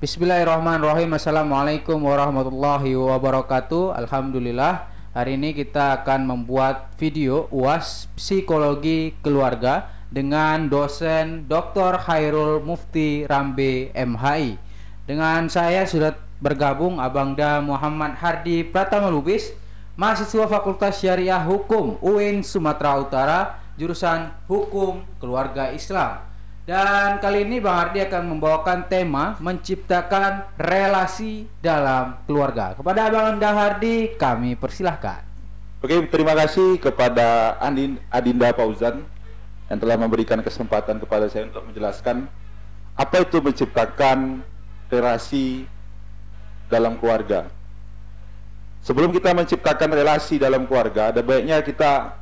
Bismillahirrahmanirrahim. Assalamualaikum warahmatullahi wabarakatuh. Alhamdulillah, hari ini kita akan membuat video UAS Psikologi Keluarga dengan dosen Dr. Khairul Mufti Rambe MHI. Dengan saya sudah bergabung Abangda Muhammad Hardi Pratama Lubis, mahasiswa Fakultas Syariah Hukum UIN Sumatera Utara, jurusan Hukum Keluarga Islam. Dan kali ini Bang Hardi akan membawakan tema menciptakan relasi dalam keluarga. Kepada Abangda Hardi kami persilahkan. Oke, terima kasih kepada Adinda Fauzan yang telah memberikan kesempatan kepada saya untuk menjelaskan apa itu menciptakan relasi dalam keluarga. Sebelum kita menciptakan relasi dalam keluarga, ada baiknya kita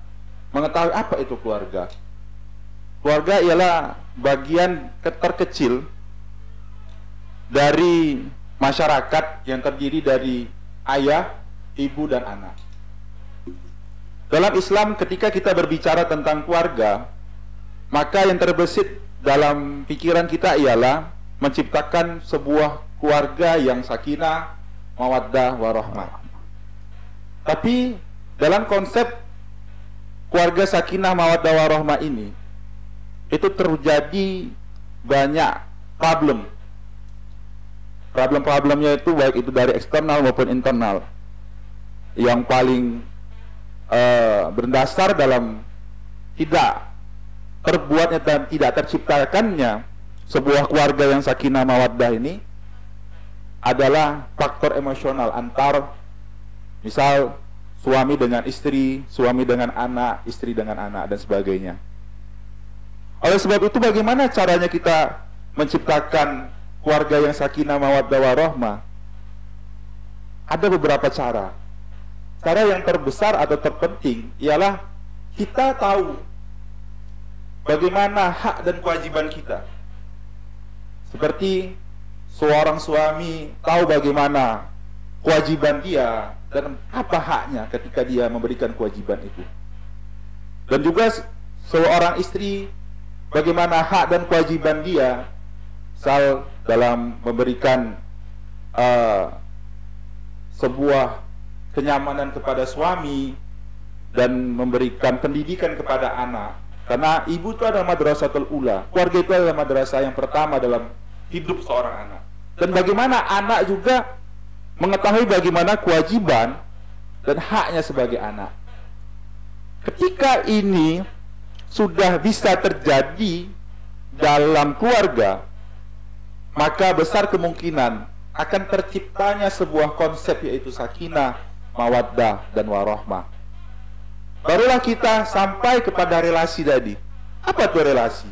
mengetahui apa itu keluarga. Keluarga ialah bagian terkecil dari masyarakat yang terdiri dari ayah, ibu, dan anak. Dalam Islam, ketika kita berbicara tentang keluarga, maka yang terbesit dalam pikiran kita ialah menciptakan sebuah keluarga yang sakinah, mawaddah, warahmah. Tapi dalam konsep keluarga sakinah, mawaddah, warahmah ini, itu terjadi banyak problem-problemnya itu baik itu dari eksternal maupun internal. Yang paling berdasar dalam tidak terbuatnya dan tidak terciptakannya sebuah keluarga yang sakinah mawaddah ini adalah faktor emosional antar misal suami dengan istri, suami dengan anak, istri dengan anak, dan sebagainya. Oleh sebab itu, bagaimana caranya kita menciptakan keluarga yang sakinah mawaddah warahmah? Ada beberapa cara. Cara yang terbesar atau terpenting ialah kita tahu bagaimana hak dan kewajiban kita. Seperti seorang suami tahu bagaimana kewajiban dia dan apa haknya ketika dia memberikan kewajiban itu. Dan juga seorang istri bagaimana hak dan kewajiban dia misal dalam memberikan sebuah kenyamanan kepada suami dan memberikan pendidikan kepada anak. Karena ibu itu adalah madrasatul ula, keluarga itu adalah madrasah yang pertama dalam hidup seorang anak. Dan bagaimana anak juga mengetahui bagaimana kewajiban dan haknya sebagai anak. Ketika ini sudah bisa terjadi dalam keluarga, maka besar kemungkinan akan terciptanya sebuah konsep yaitu sakinah, mawaddah, dan warahmah. Barulah kita sampai kepada relasi tadi. Apa itu relasi?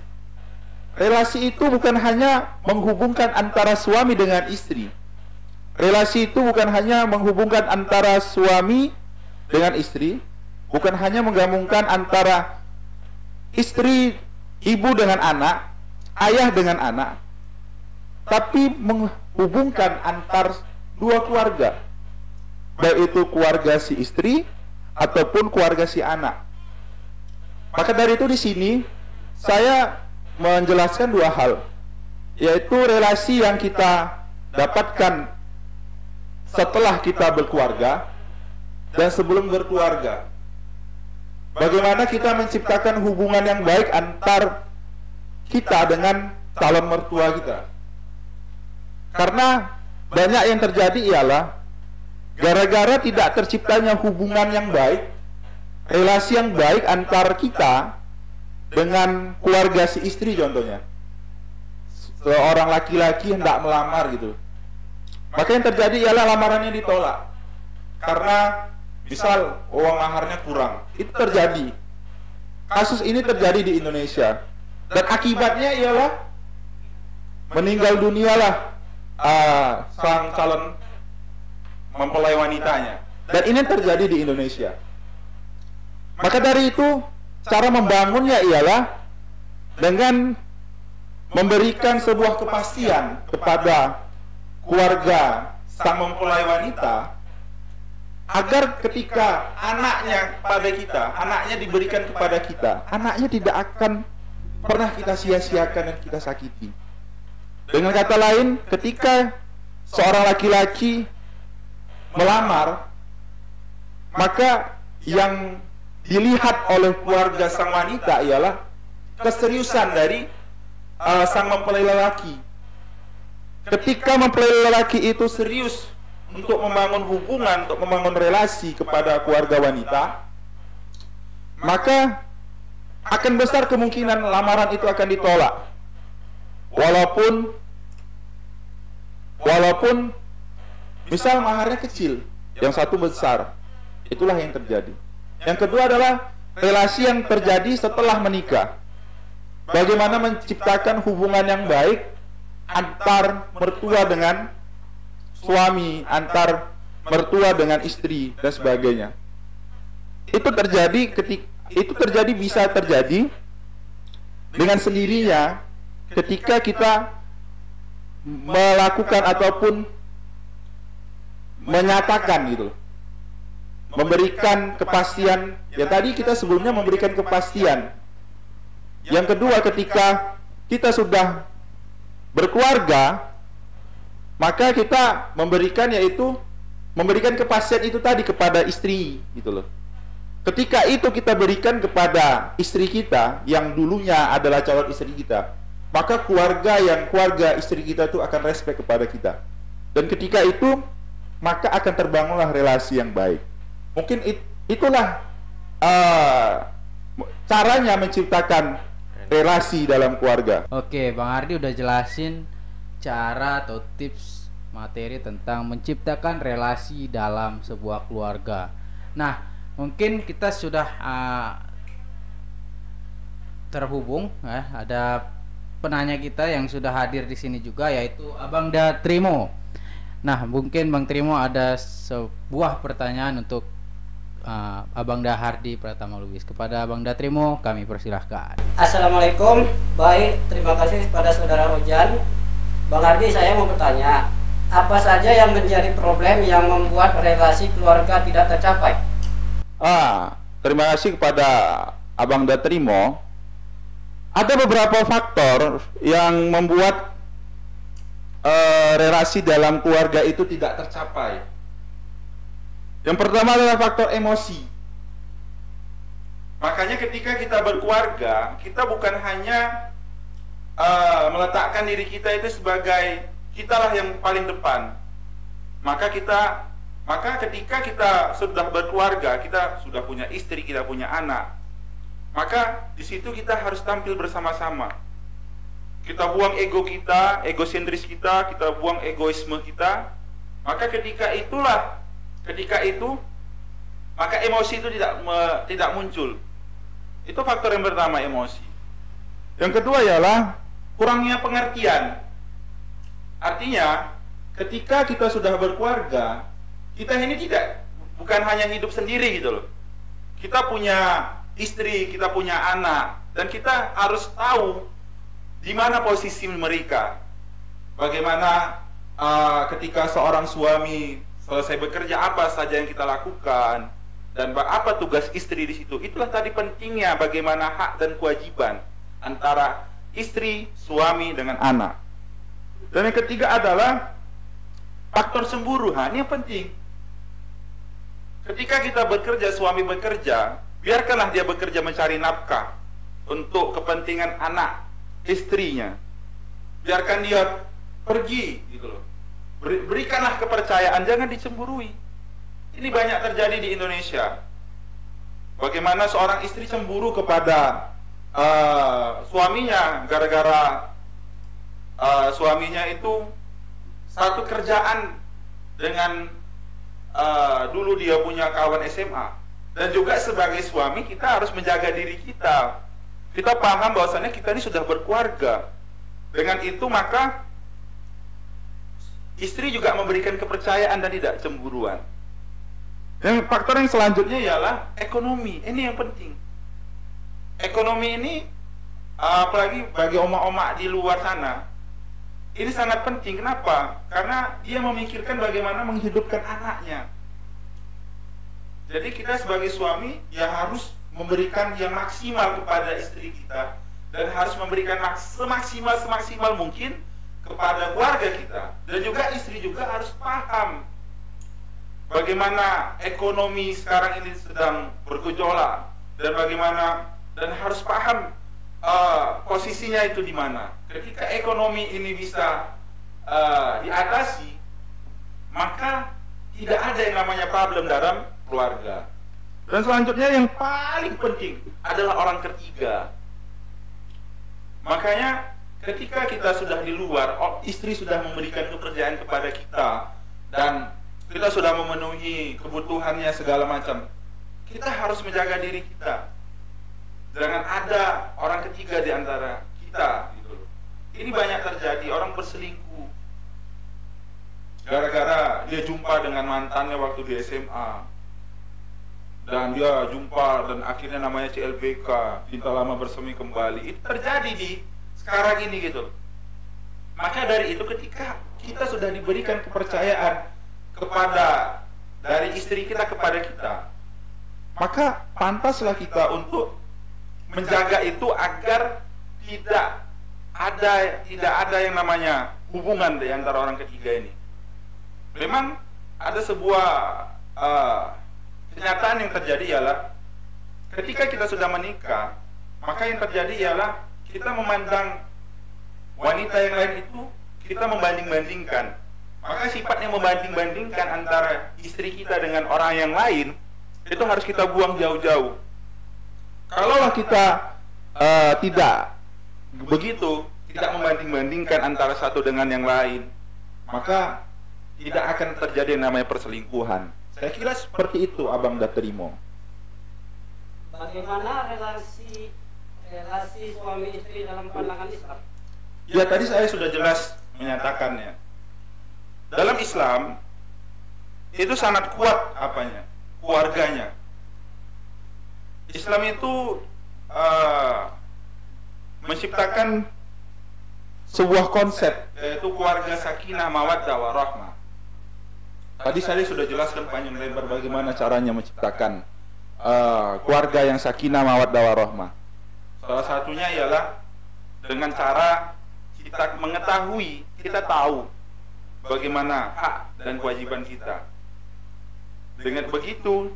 Relasi itu bukan hanya menghubungkan antara suami dengan istri. Relasi itu bukan hanya menghubungkan antara suami dengan istri, bukan hanya menggabungkan antara istri, ibu dengan anak, ayah dengan anak, tapi menghubungkan antar dua keluarga, baik itu keluarga si istri ataupun keluarga si anak. Maka dari itu di sini saya menjelaskan dua hal, yaitu relasi yang kita dapatkan setelah kita berkeluarga dan sebelum berkeluarga. Bagaimana kita menciptakan hubungan yang baik antar kita dengan calon mertua kita. Karena banyak yang terjadi ialah gara-gara tidak terciptanya hubungan yang baik, relasi yang baik antar kita dengan keluarga si istri contohnya. Seorang laki-laki hendak melamar gitu, maka yang terjadi ialah lamarannya ditolak karena misal uang maharnya kurang. Itu terjadi. Kasus ini terjadi di Indonesia. Dan akibatnya ialah meninggal dunialah sang calon mempelai wanitanya. Dan ini terjadi di Indonesia. Maka dari itu, cara membangunnya ialah dengan memberikan sebuah kepastian kepada keluarga sang mempelai wanita, agar ketika anaknya pada kita, anaknya diberikan kepada kita, anaknya tidak akan pernah kita sia-siakan dan kita sakiti. Dengan kata lain, ketika seorang laki-laki melamar, maka yang dilihat oleh keluarga sang wanita ialah keseriusan dari sang mempelai lelaki. Ketika mempelai lelaki itu serius untuk membangun hubungan, untuk membangun relasi kepada keluarga wanita, maka akan besar kemungkinan lamaran itu akan ditolak. Walaupun misal maharnya kecil, yang satu besar. Itulah yang terjadi. Yang kedua adalah relasi yang terjadi setelah menikah. Bagaimana menciptakan hubungan yang baik antar mertua dengan suami, antar mertua dengan istri dan sebagainya. Bisa terjadi dengan sendirinya ketika kita melakukan ataupun menyatakan gitu, memberikan kepastian. Ya tadi kita sebelumnya memberikan kepastian. Yang kedua, ketika kita sudah berkeluarga, maka kita memberikan kepastian itu tadi kepada istri gitu loh. Ketika itu kita berikan kepada istri kita yang dulunya adalah calon istri kita, maka keluarga istri kita itu akan respect kepada kita. Dan ketika itu maka akan terbangunlah relasi yang baik. Mungkin itulah caranya menciptakan relasi dalam keluarga. Oke, Bang Ardi udah jelasin cara atau tips materi tentang menciptakan relasi dalam sebuah keluarga. Nah, mungkin kita sudah terhubung, ada penanya kita yang sudah hadir di sini juga, yaitu Abang Da Trimo. Nah, mungkin Bang Trimo ada sebuah pertanyaan untuk Abang Da Hardi Pratama Lubis. Kepada Abang Da Trimo kami persilahkan. Assalamualaikum. Baik, terima kasih kepada saudara Ojan. Bang Hardi, saya mau bertanya, apa saja yang menjadi problem yang membuat relasi keluarga tidak tercapai? Terima kasih kepada Abang Da Trimo. Ada beberapa faktor yang membuat relasi dalam keluarga itu tidak tercapai. Yang pertama adalah faktor emosi. Makanya ketika kita berkeluarga, kita bukan hanya meletakkan diri kita itu sebagai kitalah yang paling depan. Maka ketika kita sudah berkeluarga, kita sudah punya istri, kita punya anak, maka di situ kita harus tampil bersama-sama. Kita buang ego kita, egosentris kita buang egoisme kita. Maka ketika itu maka emosi itu tidak muncul. Itu faktor yang pertama, emosi. Yang kedua ialah kurangnya pengertian. Artinya ketika kita sudah berkeluarga, kita ini bukan hanya hidup sendiri gitu loh. Kita punya istri, kita punya anak, dan kita harus tahu di mana posisi mereka. Bagaimana ketika seorang suami selesai bekerja, apa saja yang kita lakukan, dan apa tugas istri di situ. Itulah tadi pentingnya bagaimana hak dan kewajiban antara istri, suami dengan anak. Dan yang ketiga adalah faktor cemburu. Ini yang penting. Ketika kita bekerja, suami bekerja, biarkanlah dia bekerja mencari nafkah untuk kepentingan anak istrinya. Biarkan dia pergi gitu loh. Berikanlah kepercayaan, jangan dicemburui. Ini banyak terjadi di Indonesia. Bagaimana seorang istri cemburu kepada suaminya gara-gara suaminya itu satu kerjaan dengan dulu dia punya kawan SMA. Dan juga sebagai suami kita harus menjaga diri kita. Kita paham bahwasannya kita ini sudah berkeluarga. Dengan itu maka istri juga memberikan kepercayaan dan tidak cemburuan. Yang faktor yang selanjutnya ialah ekonomi. Ini yang penting. Ekonomi ini apalagi bagi oma-oma di luar sana, ini sangat penting. Kenapa? Karena dia memikirkan bagaimana menghidupkan anaknya. Jadi kita sebagai suami ya harus memberikan yang maksimal kepada istri kita, dan harus memberikan semaksimal mungkin kepada keluarga kita. Dan juga istri juga bagaimana ekonomi sekarang ini sedang bergejolak, dan bagaimana, dan harus paham posisinya itu di mana. Ketika ekonomi ini bisa diatasi, maka tidak ada yang namanya problem dalam keluarga. Dan selanjutnya yang paling penting adalah orang ketiga. Makanya ketika kita sudah di luar, istri sudah memberikan kepercayaan kepada kita, dan kita sudah memenuhi kebutuhannya segala macam, kita harus menjaga diri kita. Jangan ada orang ketiga di antara kita gitu. Ini banyak terjadi, orang berselingkuh gara-gara dia jumpa dengan mantannya waktu di SMA, dan dia jumpa dan akhirnya namanya CLBK, cinta lama bersemi kembali. Itu terjadi di sekarang ini gitu. Maka dari itu, ketika kita sudah diberikan kepercayaan kepada dari istri kita kepada kita, maka pantaslah kita untuk menjaga itu agar tidak ada yang namanya hubungan di antara orang ketiga ini. Memang ada sebuah kenyataan yang terjadi ialah ketika kita sudah menikah, maka yang terjadi ialah kita memandang wanita yang lain itu, kita membanding-bandingkan. Maka sifatnya membanding-bandingkan antara istri kita dengan orang yang lain itu harus kita buang jauh-jauh. Kalaulah kita tidak begitu, tidak membanding-bandingkan antara satu dengan yang lain, maka tidak akan terjadi yang namanya perselingkuhan. Saya kira seperti itu, Abang Datrimo. Bagaimana relasi suami istri dalam pandangan Islam? Ya, tadi saya sudah jelas menyatakannya. Dalam Islam itu sangat kuat keluarganya. Islam itu menciptakan sebuah konsep, yaitu keluarga sakinah mawaddah warahmah. Tadi saya sudah jelaskan panjang lebar bagaimana caranya menciptakan keluarga yang sakinah mawaddah warahmah. Salah satunya ialah dengan cara kita mengetahui, kita tahu bagaimana hak dan kewajiban kita. Dengan begitu,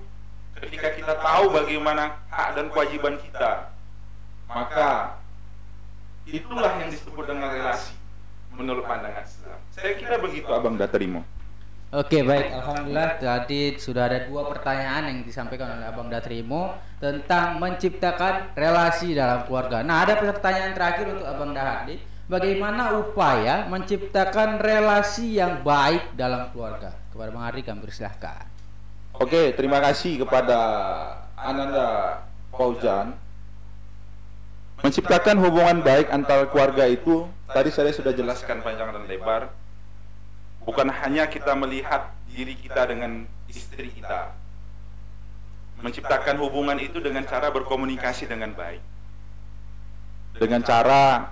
ketika kita tahu bagaimana hak dan kewajiban kita, maka itulah yang disebut dengan relasi menurut pandangan Islam. Saya kira begitu, Abang Datrimo. Oke, baik, alhamdulillah tadi sudah ada 2 pertanyaan yang disampaikan oleh Abang Datrimo tentang menciptakan relasi dalam keluarga. Nah, ada pertanyaan terakhir untuk Abang Dahardi. Bagaimana upaya menciptakan relasi yang baik dalam keluarga? Kepada Bang Hardi kami persilahkan. Oke, terima kasih kepada Ananda Fauzan. Menciptakan hubungan baik antara keluarga itu, tadi saya sudah jelaskan panjang dan lebar. Bukan hanya kita melihat diri kita dengan istri kita. Menciptakan hubungan itu dengan cara berkomunikasi dengan baik. Dengan cara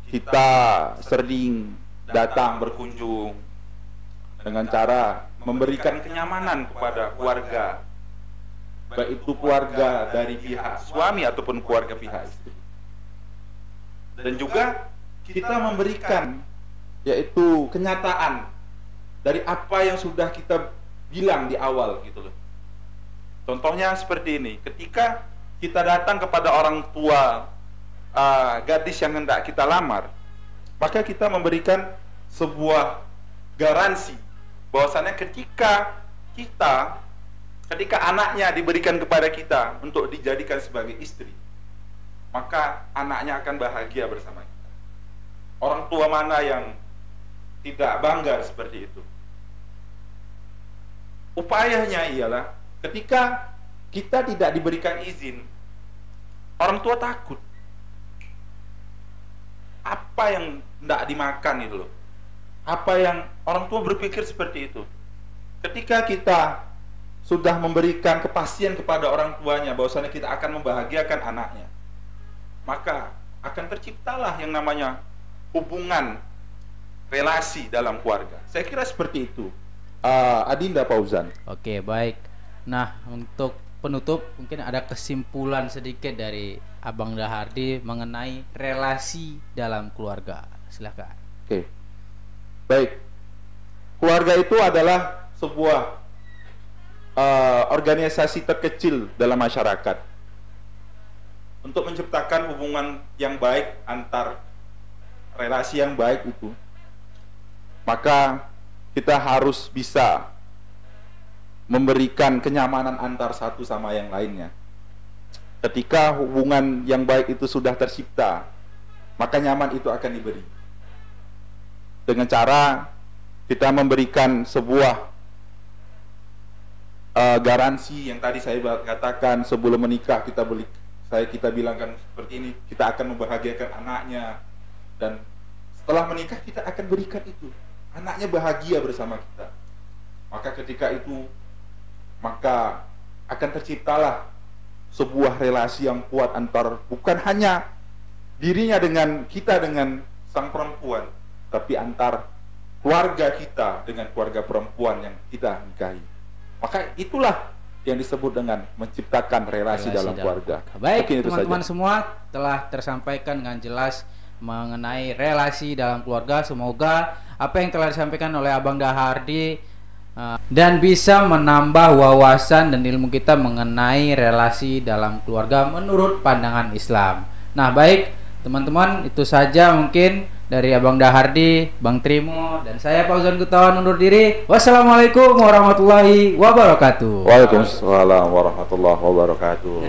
kita sering datang berkunjung, dengan cara memberikan kenyamanan kepada keluarga, baik itu keluarga dari pihak suami ataupun keluarga pihak istri. Dan juga kita memberikan yaitu kenyataan dari apa yang sudah kita bilang di awal gitu loh. Contohnya seperti ini, ketika kita datang kepada orang tua gadis yang hendak kita lamar, maka kita memberikan sebuah garansi bahwasannya ketika anaknya diberikan kepada kita untuk dijadikan sebagai istri, maka anaknya akan bahagia bersama kita. Orang tua mana yang tidak bangga seperti itu? Upayanya ialah ketika kita tidak diberikan izin, orang tua takut apa yang tidak dimakan itu loh. Apa yang orang tua berpikir seperti itu. Ketika kita sudah memberikan kepastian kepada orang tuanya bahwasanya kita akan membahagiakan anaknya, maka akan terciptalah yang namanya hubungan relasi dalam keluarga. Saya kira seperti itu, Adinda Fauzan. Oke, baik. Nah, untuk penutup mungkin ada kesimpulan sedikit dari Abang Dahardi mengenai relasi dalam keluarga. Silakan. Oke. Baik. Keluarga itu adalah sebuah organisasi terkecil dalam masyarakat untuk menciptakan hubungan yang baik antar relasi yang baik itu, maka kita harus bisa memberikan kenyamanan antar satu sama yang lainnya. Ketika hubungan yang baik itu sudah tercipta, maka nyaman itu akan diberi dengan cara kita memberikan sebuah garansi yang tadi saya katakan. Sebelum menikah kita bilangkan seperti ini, kita akan membahagiakan anaknya, dan setelah menikah kita akan berikan itu, anaknya bahagia bersama kita. Maka ketika itu, maka akan terciptalah sebuah relasi yang kuat antar, bukan hanya dirinya dengan kita dengan sang perempuan, tapi antar keluarga kita dengan keluarga perempuan yang kita nikahi. Maka itulah yang disebut dengan menciptakan relasi dalam keluarga. Baik, teman-teman semua, telah tersampaikan dengan jelas mengenai relasi dalam keluarga. Semoga apa yang telah disampaikan oleh Abang Dahardi dan bisa menambah wawasan dan ilmu kita mengenai relasi dalam keluarga menurut pandangan Islam. Nah, baik teman-teman, itu saja mungkin dari Abang Dahardi, Bang Trimo, dan saya Fauzan Gutawan undur diri. Wassalamualaikum warahmatullahi wabarakatuh. Waalaikumsalam warahmatullahi wabarakatuh.